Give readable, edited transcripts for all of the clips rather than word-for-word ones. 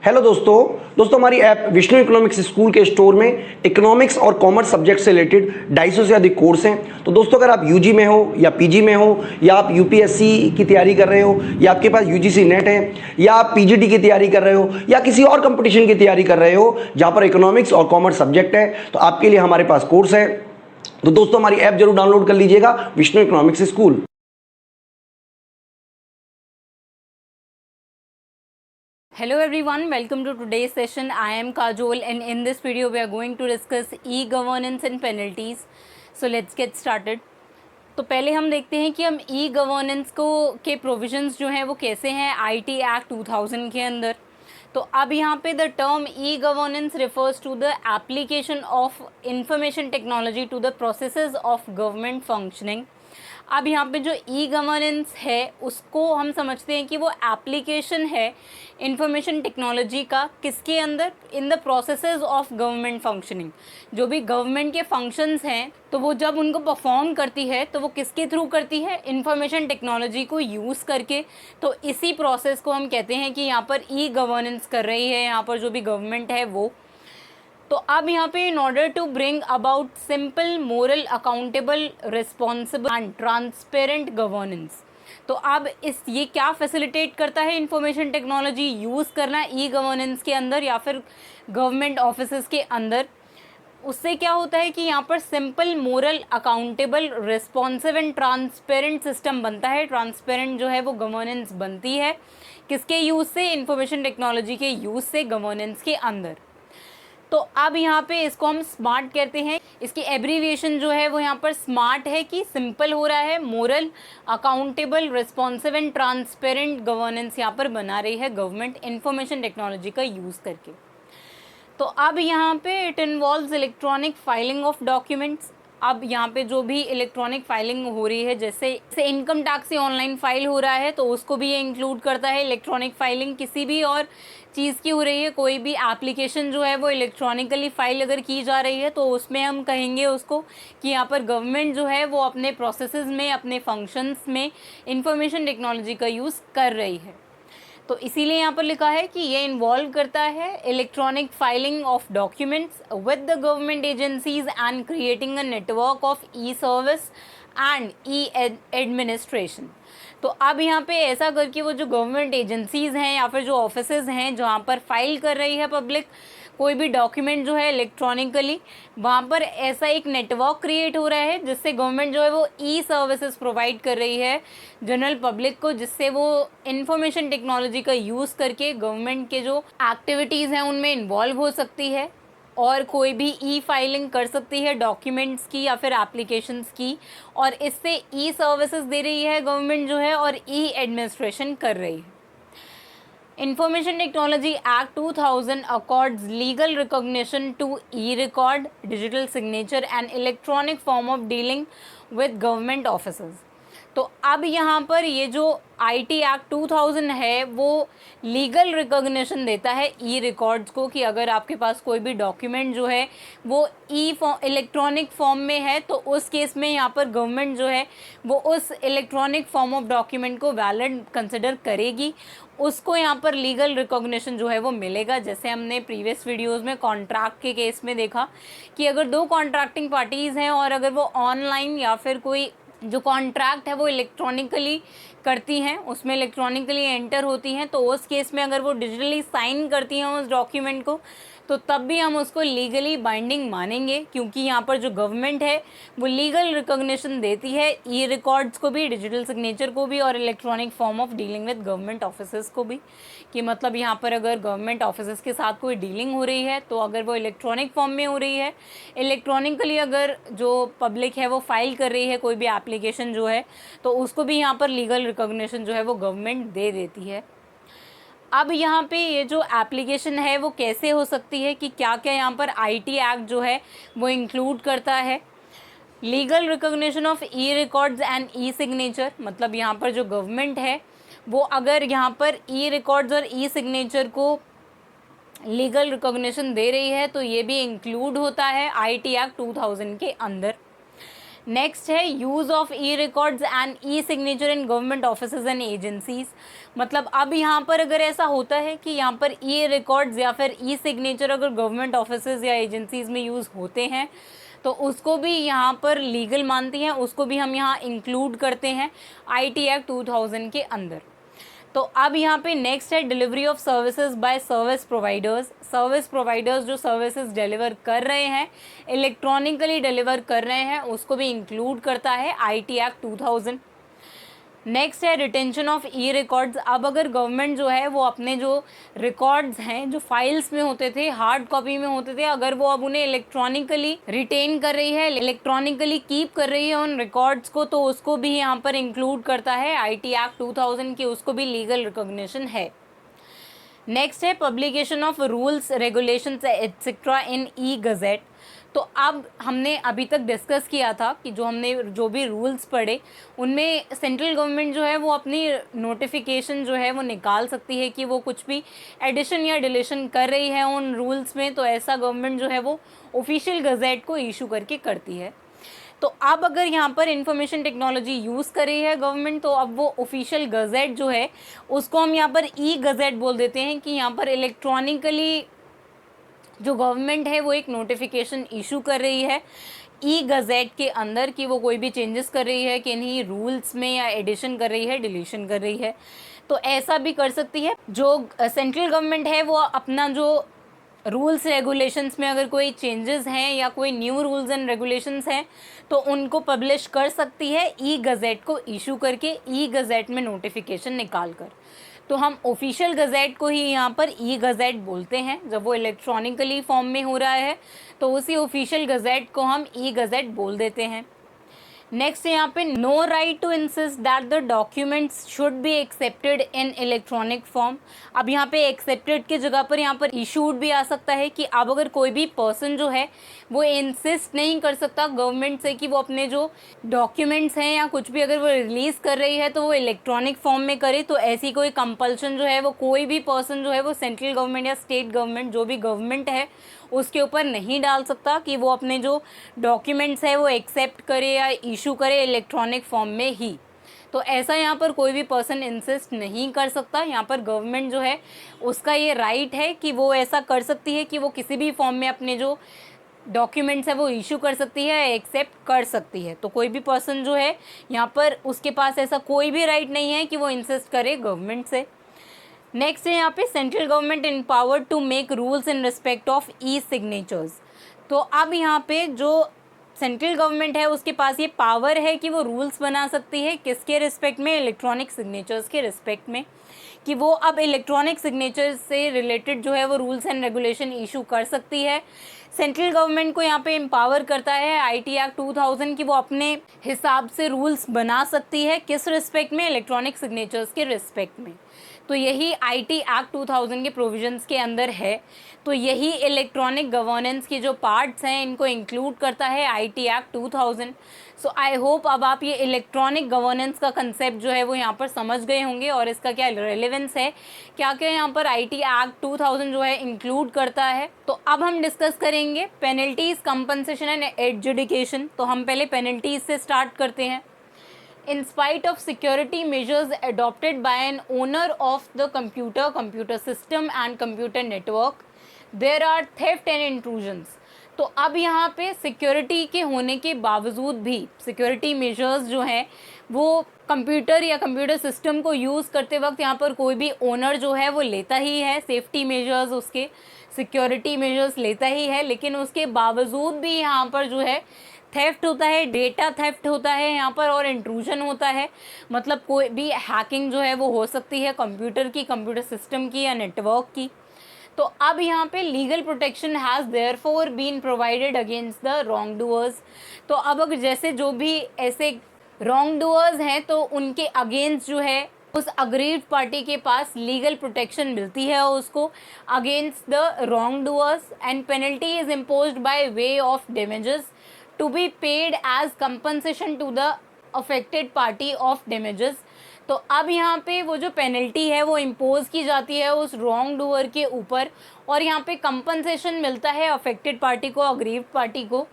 Hello दोस्तों हमारी app Vishnu economics school के स्टोर में इकोनॉमिक्स और कॉमर्स सब्जेक्ट से रिलेटेड 250 से अधिक कोर्स हैं। तो दोस्तों अगर आप यूजी में हो या पीजी में हो या आप यूपीएससी की तैयारी कर रहे हो या आपके पास यूजीसी नेट है या आप पीजीटी की तैयारी कर रहे हो या किसी और कंपटीशन की तैयारी कर रहे हो जहाँ पर इकोनॉमिक्स और कॉमर्स सब्जेक्ट है, तो आपके लिए हमारे पास कोर्स है। तो दोस्तों हमारी ऐप जरूर डाउनलोड कर लीजिएगा, Vishnu economics school. Hello everyone, welcome to today's session. I am Kajol and in this video we are going to discuss e-governance and penalties. So let's get started. तो पहले हम देखते हैं कि हम e-governance को के प्रोविजंस जो हैं वो कैसे हैं IT एक्ट 2000 के अंदर। तो अब यहाँ पे the term e-governance refers to the application of information technology to the processes of government functioning. अब यहाँ पे जो ई गवर्नेंस है उसको हम समझते हैं कि वो एप्लीकेशन है इंफॉर्मेशन टेक्नोलॉजी का, किसके अंदर, in the processes of government functioning. जो भी गवर्नमेंट के फंक्शंस हैं तो वो जब उनको परफॉर्म करती है तो वो किसके थ्रू करती है, इंफॉर्मेशन टेक्नोलॉजी को यूज़ करके। तो इसी प्रोसेस को हम कहते हैं कि यहाँ पर ई गवर्नेंस कर रही है यहाँ पर जो भी गवर्नमेंट है वो। तो अब यहाँ पे in order to bring about simple, moral, accountable, responsible and transparent governance. तो अब ये क्या फैसिलिटेट करता है, इंफॉर्मेशन टेक्नोलॉजी यूज़ करना ई गवर्नेंस के अंदर या फिर गवर्नमेंट ऑफिसेस के अंदर। उससे क्या होता है कि यहाँ पर simple, moral, accountable, responsive and transparent system बनता है। ट्रांसपेरेंट जो है वो गवर्नेंस बनती है किसके यूज़ से, इंफॉर्मेशन टेक्नोलॉजी के यूज़ से गवर्नेंस के अंदर। तो अब यहाँ पे इसको हम स्मार्ट कहते हैं। इसकी एब्रीविएशन जो है वो यहाँ पर स्मार्ट है कि सिंपल हो रहा है, moral, accountable, responsive and transparent governance यहाँ पर बना रही है गवर्नमेंट इंफॉर्मेशन टेक्नोलॉजी का यूज़ करके। तो अब यहाँ पे it involves electronic filing of documents. अब यहाँ पे जो भी इलेक्ट्रॉनिक फाइलिंग हो रही है, जैसे इनकम टैक्स से ऑनलाइन फाइल हो रहा है तो उसको भी ये इंक्लूड करता है। इलेक्ट्रॉनिक फाइलिंग किसी भी और चीज़ की हो रही है, कोई भी एप्लीकेशन जो है वो इलेक्ट्रॉनिकली फाइल अगर की जा रही है तो उसमें हम कहेंगे उसको कि यहाँ पर गवर्नमेंट जो है वो अपने प्रोसेसेस में, अपने फंक्शंस में इंफॉर्मेशन टेक्नोलॉजी का यूज़ कर रही है। तो इसीलिए यहाँ पर लिखा है कि ये इन्वॉल्व करता है electronic filing of documents with the government agencies and creating a network of E service and E administration. तो अब यहाँ पे ऐसा करके वो जो गवर्नमेंट एजेंसीज़ हैं या फिर जो ऑफिसेज हैं जहाँ पर फाइल कर रही है पब्लिक कोई भी डॉक्यूमेंट जो है इलेक्ट्रॉनिकली, वहाँ पर ऐसा एक नेटवर्क क्रिएट हो रहा है जिससे गवर्नमेंट जो है वो ई सर्विसेज प्रोवाइड कर रही है जनरल पब्लिक को, जिससे वो इंफॉर्मेशन टेक्नोलॉजी का यूज़ करके गवर्नमेंट के जो एक्टिविटीज़ हैं उनमें इन्वॉल्व हो सकती है और कोई भी ई फाइलिंग कर सकती है डॉक्यूमेंट्स की या फिर एप्लीकेशंस की, और इससे ई सर्विसेज दे रही है गवर्नमेंट जो है और ई एडमिनिस्ट्रेशन कर रही है। Information Technology Act 2000 accords legal recognition to e-record, digital signature and electronic form of dealing with government offices. तो अब यहाँ पर ये जो IT एक्ट 2000 है वो लीगल रिकॉग्निशन देता है ई रिकॉर्ड्स को कि अगर आपके पास कोई भी डॉक्यूमेंट जो है वो इलेक्ट्रॉनिक फॉर्म में है तो उस केस में यहाँ पर गवर्नमेंट जो है वो उस इलेक्ट्रॉनिक फॉर्म ऑफ डॉक्यूमेंट को वैलिड कंसिडर करेगी, उसको यहाँ पर लीगल रिकॉग्निशन जो है वो मिलेगा। जैसे हमने प्रीवियस वीडियोस में कॉन्ट्रैक्ट के केस में देखा कि अगर दो कॉन्ट्रैक्टिंग पार्टीज़ हैं और अगर वो ऑनलाइन या फिर कोई जो कॉन्ट्रैक्ट है वो इलेक्ट्रॉनिकली करती हैं, उसमें इलेक्ट्रॉनिकली एंटर होती हैं, तो उस केस में अगर वो डिजिटली साइन करती हैं उस डॉक्यूमेंट को तो तब भी हम उसको लीगली बाइंडिंग मानेंगे, क्योंकि यहाँ पर जो गवर्नमेंट है वो लीगल रिकॉग्निशन देती है ई रिकॉर्ड्स को भी, डिजिटल सिग्नेचर को भी और electronic form of dealing with government offices को भी। कि मतलब यहाँ पर अगर गवर्नमेंट ऑफिसेस के साथ कोई डीलिंग हो रही है तो अगर वो इलेक्ट्रॉनिक फॉर्म में हो रही है, इलेक्ट्रॉनिकली अगर जो पब्लिक है वो फाइल कर रही है कोई भी एप्लीकेशन जो है, तो उसको भी यहाँ पर लीगल रिकॉग्निशन जो है वो गवर्नमेंट दे देती है। अब यहाँ पे ये जो एप्लीकेशन है वो कैसे हो सकती है, कि क्या क्या यहाँ पर IT एक्ट जो है वो इंक्लूड करता है। Legal recognition of E records and E signature, मतलब यहाँ पर जो गवर्नमेंट है वो अगर यहाँ पर ई रिकॉर्ड्स और ई सिग्नेचर को लीगल रिकॉग्निशन दे रही है तो ये भी इंक्लूड होता है IT एक्ट 2000 के अंदर। नेक्स्ट है use of E records and E signature in government offices and agencies. मतलब अब यहाँ पर अगर ऐसा होता है कि यहाँ पर ई रिकॉर्ड्स या फिर ई सिग्नेचर अगर गवर्नमेंट ऑफिसेज या एजेंसीज में यूज़ होते हैं तो उसको भी यहाँ पर लीगल मानती हैं, उसको भी हम यहाँ इंक्लूड करते हैं IT एक्ट 2000 के अंदर। तो अब यहाँ पे नेक्स्ट है delivery of services by service providers. Service providers जो सर्विसेज डिलीवर कर रहे हैं, इलेक्ट्रॉनिकली डिलीवर कर रहे हैं, उसको भी इंक्लूड करता है IT एक्ट 2000। नेक्स्ट है रिटेंशन ऑफ ई रिकॉर्ड्स। अब अगर गवर्नमेंट जो है वो अपने जो रिकॉर्ड्स हैं, जो फाइल्स में होते थे, हार्ड कॉपी में होते थे, अगर वो अब उन्हें इलेक्ट्रॉनिकली रिटेन कर रही है, इलेक्ट्रॉनिकली कीप कर रही है उन रिकॉर्ड्स को, तो उसको भी यहाँ पर इंक्लूड करता है IT एक्ट 2000 की, उसको भी लीगल रिकॉग्निशन है। नेक्स्ट है publication of rules regulations etcetera in e gazette. तो अब हमने अभी तक डिस्कस किया था कि जो भी रूल्स पढ़े उनमें सेंट्रल गवर्नमेंट जो है वो अपनी नोटिफिकेशन जो है वो निकाल सकती है कि वो कुछ भी एडिशन या डिलीशन कर रही है उन रूल्स में, तो ऐसा गवर्नमेंट जो है वो ऑफिशियल गज़ेट को इशू करके करती है। तो अब अगर यहाँ पर इंफॉर्मेशन टेक्नोलॉजी यूज़ कर रही है गवर्नमेंट, तो अब वो ऑफिशियल गज़ेट जो है उसको हम यहाँ पर ई गज़ेट बोल देते हैं कि यहाँ पर इलेक्ट्रॉनिकली जो गवर्नमेंट है वो एक नोटिफिकेशन इशू कर रही है ई गज़ेट के अंदर कि वो कोई भी चेंजेस कर रही है कि नहीं रूल्स में, या एडिशन कर रही है, डिलीशन कर रही है। तो ऐसा भी कर सकती है। जो सेंट्रल गवर्नमेंट है वो अपना जो रूल्स रेगुलेशंस में अगर कोई चेंजेस हैं या कोई न्यू रूल्स एंड रेगुलेशंस हैं तो उनको पब्लिश कर सकती है ई गज़ेट को इशू करके, ई गज़ेट में नोटिफिकेशन निकाल कर। तो हम ऑफिशियल गज़ेट को ही यहाँ पर ई गज़ेट बोलते हैं। जब वो इलेक्ट्रॉनिकली फॉर्म में हो रहा है तो उसी ऑफिशियल गज़ेट को हम ई गज़ेट बोल देते हैं। नेक्स्ट यहाँ पे no right to insist that the documents should be accepted in electronic form. अब यहाँ पे एक्सेप्टेड की जगह पर यहाँ पर इशूड भी आ सकता है कि अब अगर कोई भी पर्सन जो है वो इंसिस्ट नहीं कर सकता गवर्नमेंट से कि वो अपने जो डॉक्यूमेंट्स हैं या कुछ भी अगर वो रिलीज़ कर रही है तो वो इलेक्ट्रॉनिक फॉर्म में करे। तो ऐसी कोई कंपल्शन जो है वो कोई भी पर्सन जो है वो सेंट्रल गवर्नमेंट या स्टेट गवर्नमेंट, जो भी गवर्नमेंट है, उसके ऊपर नहीं डाल सकता कि वो अपने जो डॉक्यूमेंट्स है वो एक्सेप्ट करे या इशू करे इलेक्ट्रॉनिक फॉर्म में ही। तो ऐसा यहाँ पर कोई भी पर्सन इंसिस्ट नहीं कर सकता। यहाँ पर गवर्नमेंट जो है उसका ये राइट है कि वो ऐसा कर सकती है कि वो किसी भी फॉर्म में अपने जो डॉक्यूमेंट्स है वो इशू कर सकती है, एक्सेप्ट कर सकती है। तो कोई भी पर्सन जो है यहाँ पर उसके पास ऐसा कोई भी राइट नहीं है कि वो इंसिस्ट करे गवर्नमेंट से। नेक्स्ट है यहाँ पे central government empowered to make rules in respect of e signatures. तो अब यहाँ पे जो सेंट्रल गवर्नमेंट है उसके पास ये पावर है कि वो रूल्स बना सकती है किसके रिस्पेक्ट में, इलेक्ट्रॉनिक सिग्नेचर्स के रिस्पेक्ट में, कि वो अब इलेक्ट्रॉनिक सिग्नेचर से रिलेटेड जो है वो रूल्स एंड रेगुलेशन इशू कर सकती है। सेंट्रल गवर्नमेंट को यहाँ पे एम्पावर करता है IT एक्ट 2000 की वो अपने हिसाब से रूल्स बना सकती है किस रिस्पेक्ट में, इलेक्ट्रॉनिक सिग्नेचर्स के रिस्पेक्ट में। तो यही IT एक्ट 2000 के प्रोविजंस के अंदर है। तो यही इलेक्ट्रॉनिक गवर्नेंस की जो पार्ट्स हैं इनको इंक्लूड करता है IT act 2000। So I hope अब आप ये इलेक्ट्रॉनिक गवर्नेंस का कंसेप्ट जो है वो यहाँ पर समझ गए होंगे और इसका क्या रेलेवेंस है, क्या क्या यहाँ पर IT एक्ट 2000 जो है इंक्लूड करता है। तो अब हम डिस्कस करेंगे पेनल्टीज, कंपनसेशन एंड एडजुडिकेशन। तो हम पहले पेनल्टीज से स्टार्ट करते हैं। In spite of security measures adopted by an owner of the computer system and computer network, there are theft and intrusions. तो अब यहाँ पे सिक्योरिटी के होने के बावजूद भी सिक्योरिटी मेजर्स जो हैं वो कंप्यूटर या कंप्यूटर सिस्टम को यूज़ करते वक्त यहाँ पर कोई भी ओनर जो है वो लेता ही है सेफ्टी मेजर्स, उसके सिक्योरिटी मेजर्स लेता ही है, लेकिन उसके बावजूद भी यहाँ पर जो है थेफ्ट होता है, डेटा थेफ्ट होता है यहाँ पर, और इंट्रूजन होता है। मतलब कोई भी हैकिंग जो है वो हो सकती है कंप्यूटर की, कंप्यूटर सिस्टम की या नेटवर्क की। तो अब यहाँ पे legal protection has therefore been provided against the wrong doers. तो अब अगर जैसे जो भी ऐसे रॉन्ग डूअर्स हैं तो उनके अगेंस्ट जो है उस अग्रीव्ड पार्टी के पास लीगल प्रोटेक्शन मिलती है उसको against the wrong doers, and penalty is imposed by way of damages to be paid as compensation to the affected party of damages. तो अब यहाँ पे वो जो पेनल्टी है वो इम्पोज की जाती है उस रॉन्ग डूअर के ऊपर, और यहाँ पे कंपनसेशन मिलता है अफेक्टेड पार्टी को, अग्रीव्ड पार्टी को,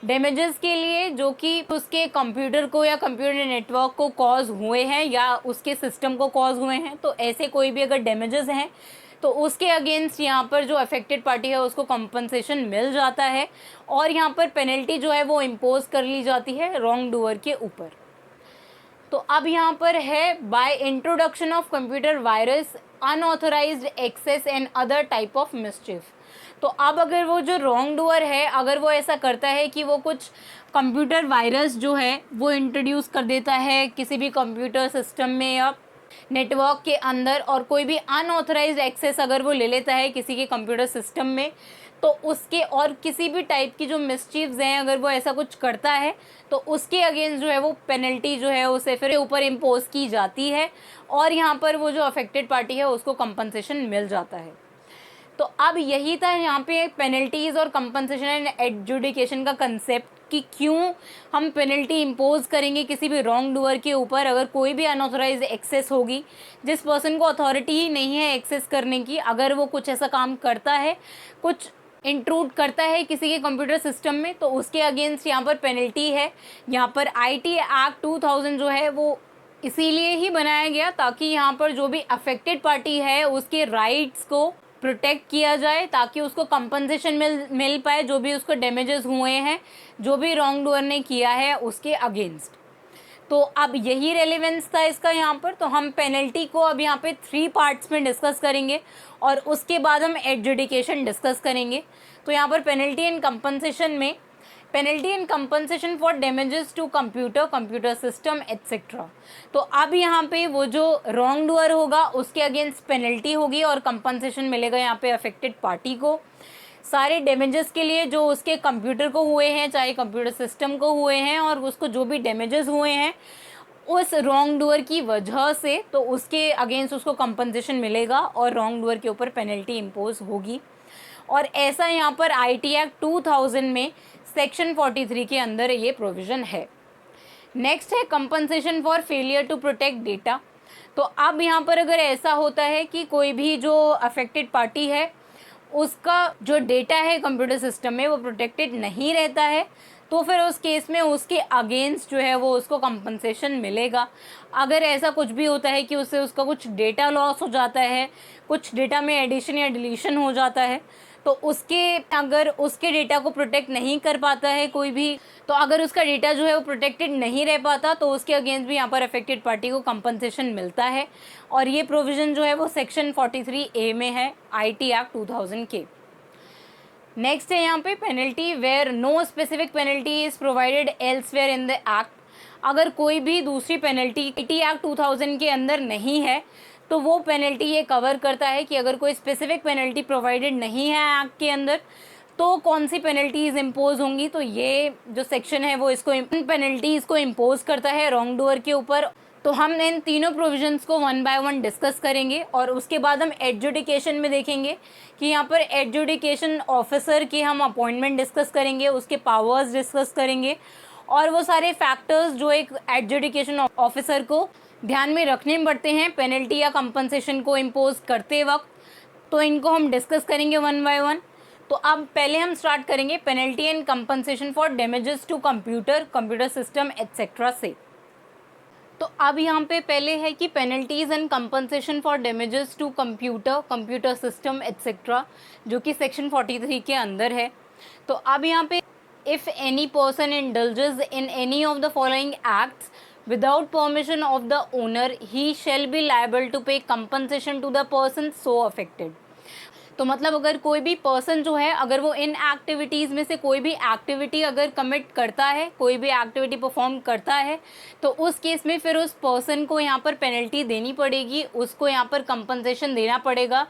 डैमेजेस के लिए जो कि उसके कंप्यूटर को या कंप्यूटर नेटवर्क को कॉज हुए हैं या उसके सिस्टम को कॉज हुए हैं, तो ऐसे कोई भी अगर डैमेजेस हैं तो उसके अगेंस्ट यहाँ पर जो अफेक्टेड पार्टी है उसको कंपनसेशन मिल जाता है और यहाँ पर पेनल्टी जो है वो इम्पोज कर ली जाती है रॉन्ग डूअर के ऊपर। तो अब यहाँ पर है by introduction of computer virus, unauthorised access and other type of mischief. तो अब अगर वो जो रॉन्ग डूअर है अगर वो ऐसा करता है कि वो कुछ कंप्यूटर वायरस जो है वो इंट्रोड्यूस कर देता है किसी भी कंप्यूटर सिस्टम में या नेटवर्क के अंदर, और कोई भी अनऑथराइज्ड एक्सेस अगर वो ले लेता है किसी के कंप्यूटर सिस्टम में, तो उसके और किसी भी टाइप की जो मिसचीव्स हैं अगर वो ऐसा कुछ करता है तो उसके अगेंस्ट जो है वो पेनल्टी जो है उसे फिर ऊपर इम्पोज की जाती है और यहाँ पर वो जो अफेक्टेड पार्टी है उसको कंपनसेशन मिल जाता है। तो अब यही था यहाँ पे पेनल्टीज़ और कंपनसेशन एंड एडजुडिकेशन का कंसेप्ट कि क्यों हम पेनल्टी इम्पोज करेंगे किसी भी रॉन्ग डूअर के ऊपर अगर कोई भी अनऑथराइज एक्सेस होगी, जिस पर्सन को अथॉरिटी ही नहीं है एक्सेस करने की, अगर वो कुछ ऐसा काम करता है, कुछ इंट्रूड करता है किसी के कंप्यूटर सिस्टम में, तो उसके अगेंस्ट यहाँ पर पेनल्टी है। यहाँ पर IT एक्ट 2000 जो है वो इसीलिए ही बनाया गया ताकि यहाँ पर जो भी अफेक्टेड पार्टी है उसके राइट्स को प्रोटेक्ट किया जाए ताकि उसको कंपनसेशन मिल पाए जो भी उसको डैमेजेस हुए हैं जो भी रॉन्ग डूअर ने किया है उसके अगेंस्ट। तो अब यही रेलेवेंस था इसका यहाँ पर। तो हम पेनल्टी को अब यहाँ पे 3 पार्ट्स में डिस्कस करेंगे और उसके बाद हम एडजुडिकेशन डिस्कस करेंगे। तो यहाँ पर पेनल्टी एंड कंपनसेशन में penalty and compensation for damages to computer system etcetera. तो अब यहाँ पे वो जो रॉन्ग डूअर होगा उसके अगेंस्ट पेनल्टी होगी और कंपनसेशन मिलेगा यहाँ पे अफेक्टेड पार्टी को सारे डैमेजेस के लिए जो उसके कंप्यूटर को हुए हैं, चाहे कंप्यूटर सिस्टम को हुए हैं, और उसको जो भी डैमेजेस हुए हैं उस रॉन्ग डूअर की वजह से, तो उसके अगेंस्ट उसको कंपनसेशन मिलेगा और रॉन्ग डूअर के ऊपर पेनल्टी इम्पोज होगी। और ऐसा यहाँ पर IT एक्ट 2000 में सेक्शन 43 के अंदर ये प्रोविज़न है। नेक्स्ट है compensation for failure to protect data. तो अब यहाँ पर अगर ऐसा होता है कि कोई भी जो अफेक्टेड पार्टी है उसका जो डेटा है कंप्यूटर सिस्टम में वो प्रोटेक्टेड नहीं रहता है, तो फिर उस केस में उसके अगेंस्ट जो है वो उसको कंपनसेशन मिलेगा। अगर ऐसा कुछ भी होता है कि उससे उसका कुछ डेटा लॉस हो जाता है, कुछ डेटा में एडिशन या डिलीशन हो जाता है, तो उसके अगर उसके डेटा को प्रोटेक्ट नहीं कर पाता है कोई भी, तो अगर उसका डेटा जो है वो प्रोटेक्टेड नहीं रह पाता तो उसके अगेंस्ट भी यहाँ पर अफेक्टेड पार्टी को कंपनसेशन मिलता है। और ये प्रोविज़न जो है वो सेक्शन 43A में है IT एक्ट 2000 के। नेक्स्ट है यहाँ पे penalty where no specific penalty is provided elsewhere in the act. अगर कोई भी दूसरी पेनल्टी IT एक्ट 2000 के अंदर नहीं है तो वो पेनल्टी ये कवर करता है कि अगर कोई स्पेसिफिक पेनल्टी प्रोवाइडेड नहीं है एक्ट के अंदर तो कौन सी पेनल्टीज़ इम्पोज होंगी। तो ये जो सेक्शन है वो इसको पेनल्टीज़ को इम्पोज करता है रॉन्ग डूअर के ऊपर। तो हम इन तीनों प्रोविजंस को 1 बाय 1 डिस्कस करेंगे और उसके बाद हम एडजुडिकेशन में देखेंगे कि यहाँ पर एडजुडिकेशन ऑफिसर की हम अपॉइंटमेंट डिस्कस करेंगे, उसके पावर्स डिस्कस करेंगे और वो सारे फैक्टर्स जो एक एडजुडिकेशन ऑफिसर को ध्यान में रखने पड़ते हैं पेनल्टी या कंपनसेशन को इम्पोज करते वक्त, तो इनको हम डिस्कस करेंगे 1 बाय 1। तो अब पहले हम स्टार्ट करेंगे penalty and compensation for damages to computer system etcetera से। तो अब यहाँ पे पहले है कि penalties and compensation for damages to computer system etcetera, जो कि सेक्शन 43 के अंदर है। तो अब यहाँ पे if any person indulges in any of the following acts without permission of the owner, he shall be liable to pay compensation to the person so affected। तो मतलब अगर कोई भी पर्सन जो है अगर वो इन एक्टिविटीज़ में से कोई भी एक्टिविटी अगर कमिट करता है, कोई भी एक्टिविटी परफॉर्म करता है, तो उस केस में फिर उस पर्सन को यहाँ पर पेनल्टी देनी पड़ेगी, उसको यहाँ पर कंपनसेशन देना पड़ेगा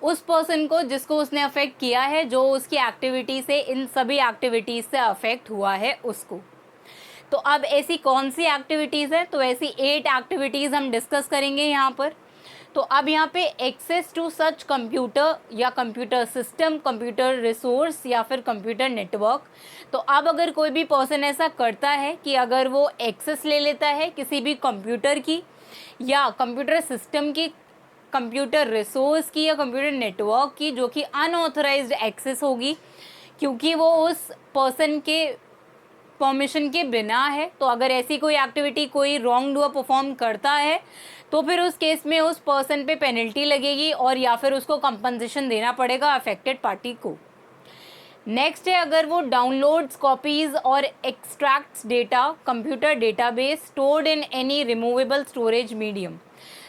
उस पर्सन को जिसको उसने अफेक्ट किया है, जो उसकी एक्टिविटी से इन सभी एक्टिविटीज़ से अफेक्ट हुआ है उसको। तो अब ऐसी कौन सी एक्टिविटीज़ है, तो ऐसी 8 एक्टिविटीज़ हम डिस्कस करेंगे यहाँ पर। तो अब यहाँ पे एक्सेस टू सच कंप्यूटर या कंप्यूटर सिस्टम, कंप्यूटर रिसोर्स या फिर कंप्यूटर नेटवर्क। तो अब अगर कोई भी पर्सन ऐसा करता है कि अगर वो एक्सेस ले लेता है किसी भी कंप्यूटर की या कंप्यूटर सिस्टम की, कंप्यूटर रिसोर्स की या कंप्यूटर नेटवर्क की, जो कि अनऑथराइज्ड एक्सेस होगी क्योंकि वो उस पर्सन के परमिशन के बिना है। तो अगर ऐसी कोई एक्टिविटी कोई रॉन्ग डूअर परफॉर्म करता है तो फिर उस केस में उस पर्सन पे पेनल्टी लगेगी और या फिर उसको कंपनसेशन देना पड़ेगा अफेक्टेड पार्टी को। नेक्स्ट है, अगर वो डाउनलोड्स, कॉपीज और extracts data computer database stored in any removable storage medium.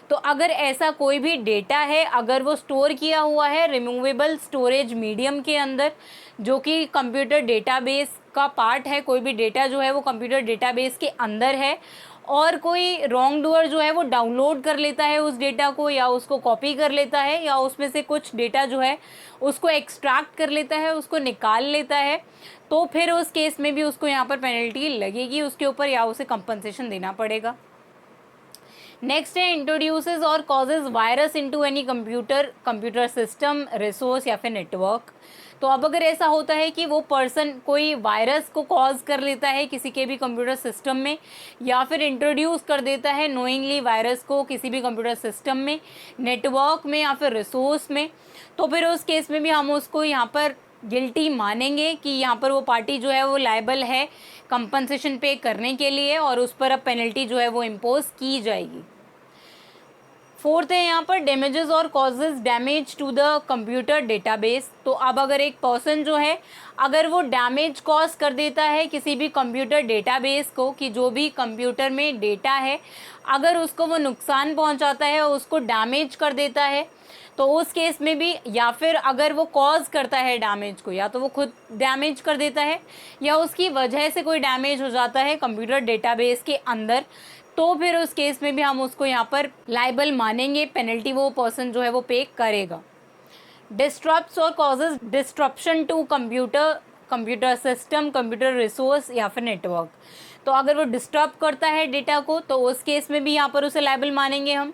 तो अगर ऐसा कोई भी डेटा है, अगर वो स्टोर किया हुआ है रिमूवेबल स्टोरेज मीडियम के अंदर, जो कि कंप्यूटर डेटाबेस का पार्ट है, कोई भी डेटा जो है वो कंप्यूटर डेटाबेस के अंदर है और कोई रॉन्ग डूअर जो है वो डाउनलोड कर लेता है उस डेटा को या उसको कॉपी कर लेता है या उसमें से कुछ डेटा जो है उसको एक्सट्रैक्ट कर लेता है, उसको निकाल लेता है, तो फिर उस केस में भी उसको यहाँ पर पेनल्टी लगेगी उसके ऊपर या उसे कंपनसेशन देना पड़ेगा। नेक्स्ट है, इंट्रोड्यूसेस और causes virus into any computer system, resource या फिर नेटवर्क। तो अब अगर ऐसा होता है कि वो पर्सन कोई वायरस को कॉज कर लेता है किसी के भी कंप्यूटर सिस्टम में या फिर इंट्रोड्यूस कर देता है नोइंगली वायरस को किसी भी कंप्यूटर सिस्टम में, नेटवर्क में या फिर रिसोर्स में, तो फिर उस केस में भी हम उसको यहाँ पर गिल्टी मानेंगे कि यहाँ पर वो पार्टी जो है वो लायबल है कंपनसेशन पे करने के लिए और उस पर अब पेनल्टी जो है वो इम्पोज की जाएगी। फोर्थ है यहाँ पर डैमेजेस और causes damage to the computer database. तो अब अगर एक पर्सन जो है अगर वो डैमेज कॉज कर देता है किसी भी कंप्यूटर डेटाबेस को, कि जो भी कंप्यूटर में डेटा है अगर उसको वो नुकसान पहुँचाता है और उसको डैमेज कर देता है, तो उस केस में भी, या फिर अगर वो कॉज करता है डैमेज को, या तो वो खुद डैमेज कर देता है या उसकी वजह से कोई डैमेज हो जाता है कंप्यूटर डेटाबेस के अंदर, तो फिर उस केस में भी हम उसको यहाँ पर लायबल मानेंगे, पेनल्टी वो पर्सन जो है वो पे करेगा। डिस्ट्रप्ट्स और causes disruption to computer system, computer resource या फिर नेटवर्क। तो अगर वो डिस्टर्ब करता है डेटा को तो उस केस में भी यहाँ पर उसे लायबल मानेंगे हम।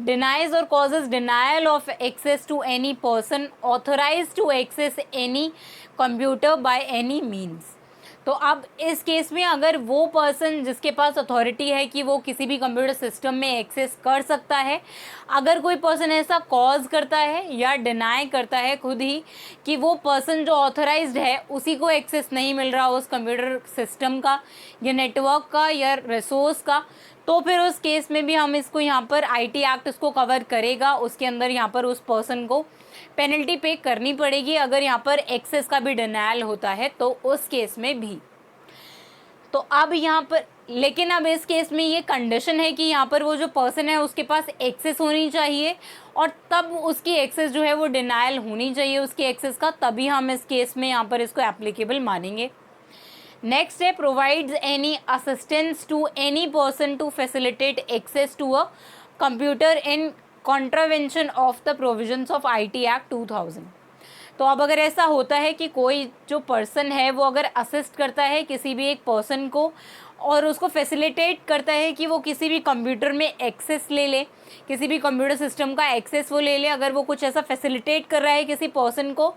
डिनाइज और causes denial of access to any person authorise to access any computer by any means. तो अब इस केस में अगर वो पर्सन जिसके पास अथॉरिटी है कि वो किसी भी कंप्यूटर सिस्टम में एक्सेस कर सकता है, अगर कोई पर्सन ऐसा कॉज करता है या डिनाई करता है खुद ही कि वो पर्सन जो ऑथराइज्ड है उसी को एक्सेस नहीं मिल रहा उस कंप्यूटर सिस्टम का या नेटवर्क का या रिसोर्स का, तो फिर उस केस में भी हम इसको यहाँ पर आईटी एक्ट इसको कवर करेगा, उसके अंदर यहाँ पर उस पर्सन को पेनल्टी पे करनी पड़ेगी अगर यहाँ पर एक्सेस का भी डिनायल होता है तो उस केस में भी। तो अब यहाँ पर लेकिन अब इस केस में ये कंडीशन है कि यहाँ पर वो जो पर्सन है उसके पास एक्सेस होनी चाहिए और तब उसकी एक्सेस जो है वो डिनायल होनी चाहिए उसकी एक्सेस का, तभी हम इस केस में यहाँ पर इसको एप्लीकेबल मानेंगे। नेक्स्ट है, provides any assistance to any person to facilitate access to a computer in contravention of the provisions of IT act 2000। तो अब अगर ऐसा होता है कि कोई जो पर्सन है वो अगर असिस्ट करता है किसी भी एक पर्सन को और उसको फैसिलिटेट करता है कि वो किसी भी कंप्यूटर में एक्सेस ले ले, किसी भी कंप्यूटर सिस्टम का एक्सेस वो ले ले, अगर वो कुछ ऐसा फैसिलिटेट कर रहा है किसी पर्सन को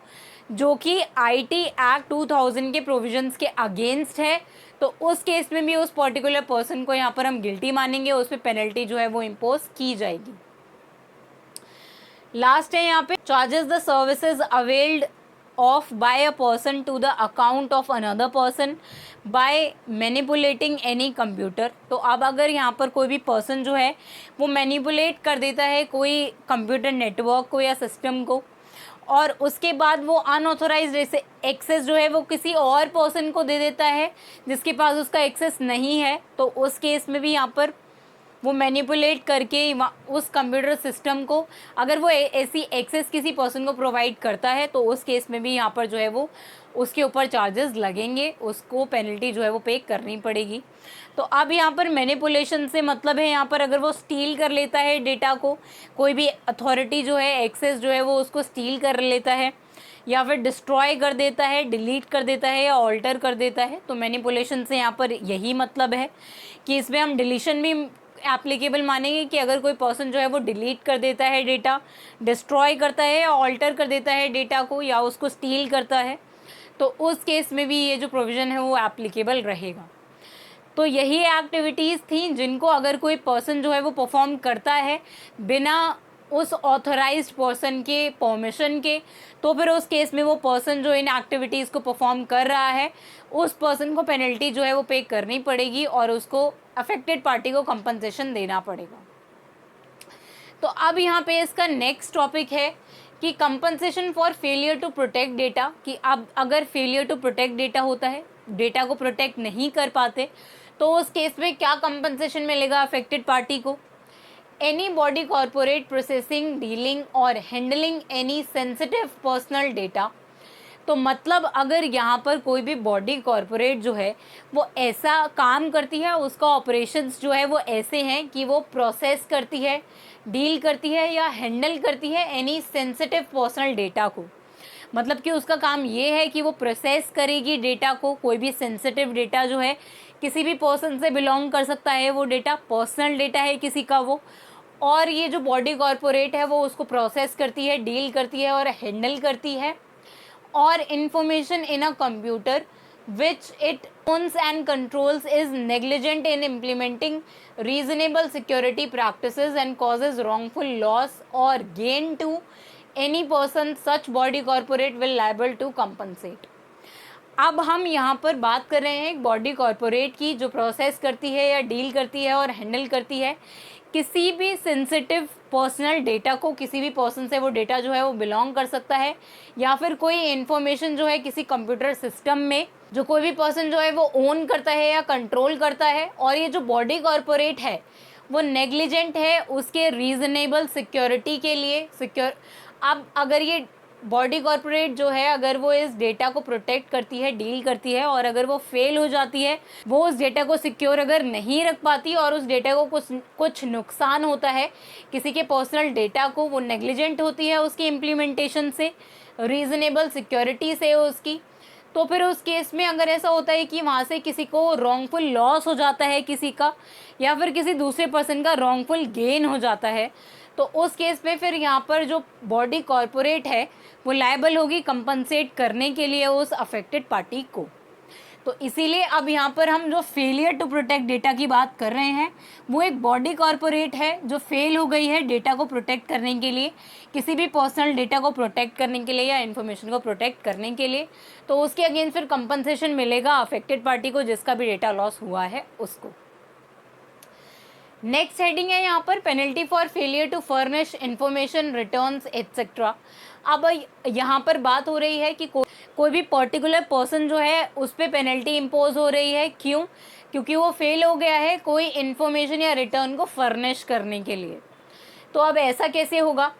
जो कि आईटी एक्ट 2000 के प्रोविजंस के अगेंस्ट है, तो उस केस में भी उस पर्टिकुलर पर्सन को यहाँ पर हम गिल्टी मानेंगे, उस पर पेनल्टी जो है वो इम्पोज की जाएगी। लास्ट है यहाँ पे, charges the services availed of by a person to the account of another person by manipulating any computer. तो अब अगर यहाँ पर कोई भी पर्सन जो है वो मैनिपुलेट कर देता है कोई कंप्यूटर नेटवर्क को या सिस्टम को और उसके बाद वो अनऑथोराइज्ड एक्सेस जो है वो किसी और पर्सन को दे देता है जिसके पास उसका एक्सेस नहीं है, तो उस केस में भी यहाँ पर वो मैनिपुलेट करके उस कंप्यूटर सिस्टम को अगर वो ऐसी एक्सेस किसी पर्सन को प्रोवाइड करता है तो उस केस में भी यहाँ पर जो है वो उसके ऊपर चार्जेस लगेंगे, उसको पेनल्टी जो है वो पे करनी पड़ेगी। तो अब यहाँ पर मैनिपुलेशन से मतलब है यहाँ पर अगर वो स्टील कर लेता है डेटा को, कोई भी अथॉरिटी जो है एक्सेस जो है वो उसको स्टील कर लेता है या फिर डिस्ट्रॉय कर देता है, डिलीट कर देता है या ऑल्टर कर देता है, तो मैनिपुलेशन से यहाँ पर यही मतलब है कि इसमें हम डिलीशन भी एप्लीकेबल मानेंगे कि अगर कोई पर्सन जो है वो डिलीट कर देता है डेटा, डिस्ट्रॉय करता है या ऑल्टर कर देता है डेटा को या उसको स्टील करता है, तो उस केस में भी ये जो प्रोविज़न है वो एप्लीकेबल रहेगा। तो यही एक्टिविटीज़ थी जिनको अगर कोई पर्सन जो है वो परफॉर्म करता है बिना उस ऑथराइज्ड पर्सन के परमिशन के, तो फिर उस केस में वो पर्सन जो इन एक्टिविटीज़ को परफॉर्म कर रहा है उस पर्सन को पेनल्टी जो है वो पे करनी पड़ेगी और उसको अफेक्टेड पार्टी को कंपनसेशन देना पड़ेगा। तो अब यहाँ पे इसका नेक्स्ट टॉपिक है कि compensation for failure to protect data, कि अब अगर फेलियर टू प्रोटेक्ट डेटा होता है, डेटा को प्रोटेक्ट नहीं कर पाते, तो उस केस में क्या कंपनसेशन मिलेगा अफेक्टेड पार्टी को। Any body corporate processing, dealing और handling any sensitive personal data. तो मतलब अगर यहाँ पर कोई भी बॉडी कॉर्पोरेट जो है वो ऐसा काम करती है, उसका ऑपरेशंस जो है वो ऐसे हैं कि वो प्रोसेस करती है, डील करती है या हैंडल करती है एनी सेंसिटिव पर्सनल डेटा को। मतलब कि उसका काम ये है कि वो प्रोसेस करेगी डेटा को, कोई भी सेंसिटिव डेटा जो है किसी भी पर्सन से बिलोंग कर सकता है, वो डेटा पर्सनल डेटा है किसी का वो, और ये जो बॉडी कॉर्पोरेट है वो उसको प्रोसेस करती है, डील करती है और हैंडल करती है। और information in a computer which it owns and controls is negligent in implementing reasonable security practices and causes wrongful loss or gain to any person, such body corporate will liable to compensate। अब हम यहाँ पर बात कर रहे हैं एक body corporate की जो प्रोसेस करती है या डील करती है और हैंडल करती है किसी भी सेंसिटिव पर्सनल डेटा को। किसी भी पर्सन से वो डेटा जो है वो बिलोंग कर सकता है, या फिर कोई इन्फॉर्मेशन जो है किसी कंप्यूटर सिस्टम में जो कोई भी पर्सन जो है वो ओन करता है या कंट्रोल करता है। और ये जो बॉडी कॉर्पोरेट है वो नेग्लिजेंट है उसके रीजनेबल सिक्योरिटी के लिए। अब अगर ये बॉडी कॉर्पोरेट जो है अगर वो इस डेटा को प्रोटेक्ट करती है, डील करती है, और अगर वो फेल हो जाती है, वो उस डेटा को सिक्योर अगर नहीं रख पाती और उस डेटा को कुछ नुकसान होता है किसी के पर्सनल डेटा को, वो नेग्लिजेंट होती है उसकी इम्प्लीमेंटेशन से, रीजनेबल सिक्योरिटी से उसकी, तो फिर उस केस में अगर ऐसा होता है कि वहाँ से किसी को रॉन्गफुल लॉस हो जाता है किसी का, या फिर किसी दूसरे पर्सन का रॉन्गफुल गेन हो जाता है, तो उस केस में फिर यहाँ पर जो बॉडी कॉर्पोरेट है वो लायबल होगी कंपनसेट करने के लिए उस अफेक्टेड पार्टी को। तो इसीलिए अब यहाँ पर हम जो फेलियर टू प्रोटेक्ट डेटा की बात कर रहे हैं वो एक बॉडी कॉर्पोरेट है जो फेल हो गई है डेटा को प्रोटेक्ट करने के लिए, किसी भी पर्सनल डेटा को प्रोटेक्ट करने के लिए या इन्फॉर्मेशन को प्रोटेक्ट करने के लिए। तो उसके अगेंस्ट फिर कंपनसेशन मिलेगा अफेक्टेड पार्टी को जिसका भी डेटा लॉस हुआ है उसको। नेक्स्ट हेडिंग है यहाँ पर penalty for failure to furnish information, returns etcetera. अब यहाँ पर बात हो रही है कि कोई भी पर्टिकुलर पर्सन जो है उस पर पेनल्टी इम्पोज हो रही है। क्यों? क्योंकि वो फेल हो गया है कोई इन्फॉर्मेशन या रिटर्न को फर्निश करने के लिए। तो अब ऐसा कैसे होगा?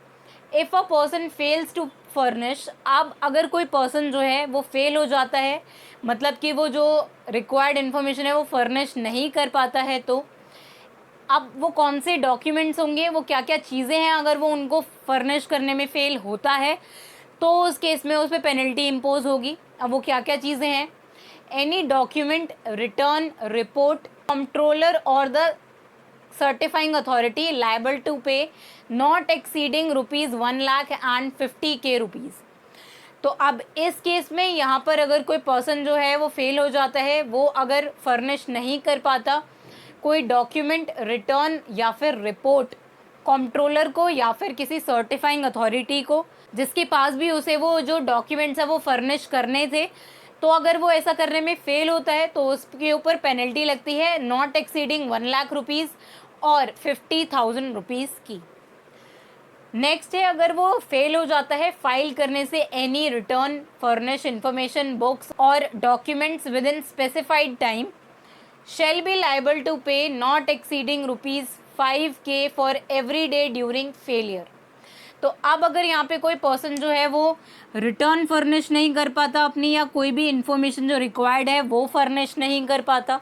If a person fails to furnish, अब अगर कोई पर्सन जो है वो फेल हो जाता है, मतलब कि वो जो रिक्वायर्ड इन्फॉर्मेशन है वो फर्निश नहीं कर पाता है, तो अब वो कौन से डॉक्यूमेंट्स होंगे, वो क्या क्या चीज़ें हैं अगर वो उनको फर्निश करने में फेल होता है तो उस केस में उस पर पेनल्टी इम्पोज होगी। अब वो क्या क्या चीज़ें हैं? Any document, return, report, controller और the certifying authority liable to pay not exceeding ₹1,50,000 rupees. तो अब इस केस में यहाँ पर अगर कोई पर्सन जो है वो फेल हो जाता है, वो अगर फर्निश नहीं कर पाता कोई डॉक्यूमेंट, रिटर्न या फिर रिपोर्ट कंट्रोलर को या फिर किसी सर्टिफाइंग अथॉरिटी को जिसके पास भी उसे वो जो डॉक्यूमेंट्स है वो फर्निश करने थे, तो अगर वो ऐसा करने में फेल होता है तो उसके ऊपर पेनल्टी लगती है नॉट एक्सीडिंग 1 लाख रुपीज़ और 50,000 रुपीज़ की। नेक्स्ट है अगर वो फेल हो जाता है फाइल करने से any return, furnish information, books और documents within specified time shall be liable to pay not exceeding ₹5K for every day during failure। तो अब अगर यहाँ पे कोई पर्सन जो है वो रिटर्न फर्निश नहीं कर पाता अपनी, या कोई भी इंफॉर्मेशन जो रिक्वायर्ड है वो फर्निश नहीं कर पाता,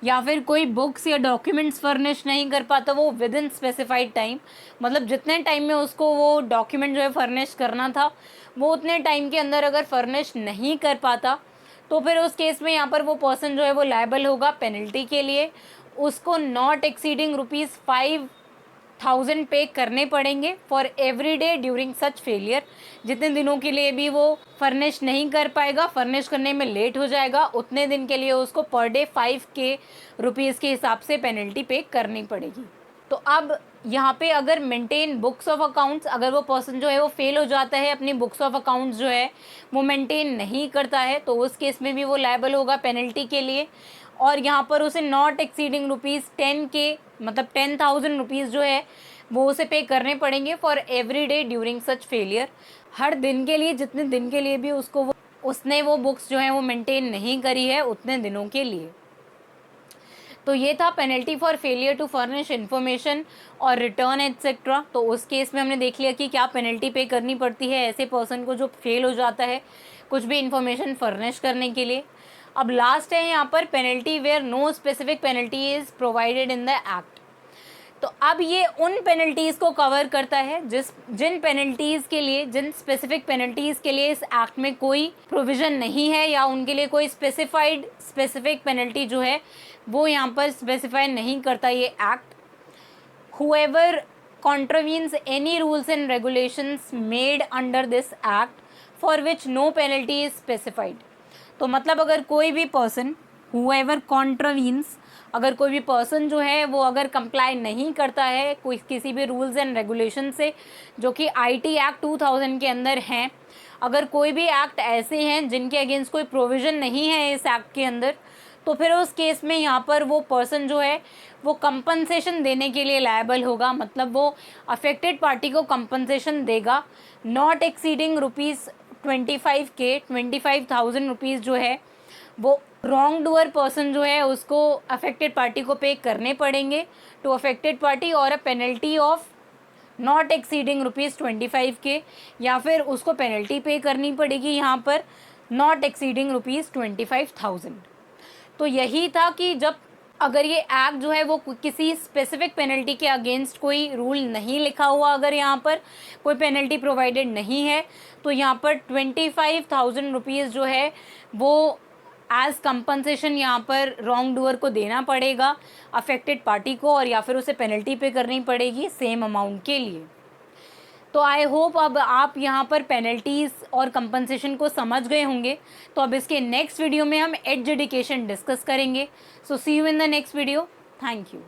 या फिर कोई बुक्स या डॉक्यूमेंट्स फर्निश नहीं कर पाता वो विद इन स्पेसिफाइड टाइम, मतलब जितने टाइम में उसको वो डॉक्यूमेंट जो है फर्निश करना था वो उतने टाइम के अंदर अगर फर्निश नहीं कर पाता, तो फिर उस केस में यहाँ पर वो पर्सन जो है वो लायबल होगा पेनल्टी के लिए। उसको नॉट एक्सीडिंग ₹5,000 पे करने पड़ेंगे for every day during such failure. जितने दिनों के लिए भी वो फर्निश नहीं कर पाएगा, फर्निश करने में लेट हो जाएगा, उतने दिन के लिए उसको पर डे ₹5K के हिसाब से पेनल्टी पे करनी पड़ेगी। तो अब यहाँ पे अगर मेंटेन बुक्स ऑफ अकाउंट्स, अगर वो पर्सन जो है वो फेल हो जाता है, अपनी बुक्स ऑफ अकाउंट्स जो है वो मेंटेन नहीं करता है, तो उस केस में भी वो लायबल होगा पेनल्टी के लिए। और यहाँ पर उसे नॉट एक्सीडिंग ₹10K मतलब 10,000 रुपीज़ जो है वो उसे पे करने पड़ेंगे for every day during such failure. हर दिन के लिए, जितने दिन के लिए भी उसने वो बुक्स जो हैं वो मेंटेन नहीं करी है उतने दिनों के लिए। तो ये था penalty for failure to furnish information और रिटर्न एटसेट्रा। तो उस केस में हमने देख लिया कि क्या पेनल्टी पे करनी पड़ती है ऐसे पर्सन को जो फेल हो जाता है कुछ भी इन्फॉर्मेशन फर्निश करने के लिए। अब लास्ट है यहाँ पर penalty where no specific penalty is provided in the act. तो अब ये उन पेनल्टीज़ को कवर करता है जिन पेनल्टीज़ के लिए, जिन स्पेसिफिक पेनल्टीज़ के लिए इस एक्ट में कोई प्रोविज़न नहीं है या उनके लिए कोई स्पेसिफिक पेनल्टी जो है वो यहाँ पर स्पेसिफाई नहीं करता ये act. Whoever contravenes any rules and regulations made under this act for which no penalty is specified। तो मतलब अगर कोई भी पर्सन whoever contravenes, अगर कोई भी पर्सन जो है वो अगर कंप्लाई नहीं करता है कोई किसी भी रूल्स एंड रेगुलेशन से जो कि आईटी एक्ट 2000 के अंदर हैं, अगर कोई भी एक्ट ऐसे हैं जिनके अगेंस्ट कोई प्रोविज़न नहीं है इस एक्ट के अंदर, तो फिर उस केस में यहाँ पर वो पर्सन जो है वो कंपनसेशन देने के लिए लायबल होगा। मतलब वो अफेक्टेड पार्टी को कंपनसेशन देगा नॉट एक्सीडिंग ₹25K 25,000 रुपीज़ जो है वो रॉन्ग डूअर पर्सन जो है उसको अफेक्टेड पार्टी को पे करने पड़ेंगे टू अफेक्टेड पार्टी, और a penalty of not exceeding ₹25K, या फिर उसको पेनल्टी पे करनी पड़ेगी यहाँ पर नॉट एक्सीडिंग ₹25,000। तो यही था कि जब अगर ये एक्ट जो है वो किसी स्पेसिफिक पेनल्टी के अगेंस्ट कोई रूल नहीं लिखा हुआ, अगर यहाँ पर कोई पेनल्टी प्रोवाइडेड नहीं है, तो यहाँ पर 25,000 रुपीज़ जो है वो एज कंपनसेशन यहाँ पर रॉन्ग डूअर को देना पड़ेगा अफेक्टेड पार्टी को, और या फिर उसे पेनल्टी पे करनी पड़ेगी सेम अमाउंट के लिए। तो आई होप अब आप यहाँ पर पेनल्टीज़ और कंपनसेशन को समझ गए होंगे। तो अब इसके नेक्स्ट वीडियो में हम एडजुडिकेशन डिस्कस करेंगे। So see you in the next video. Thank you.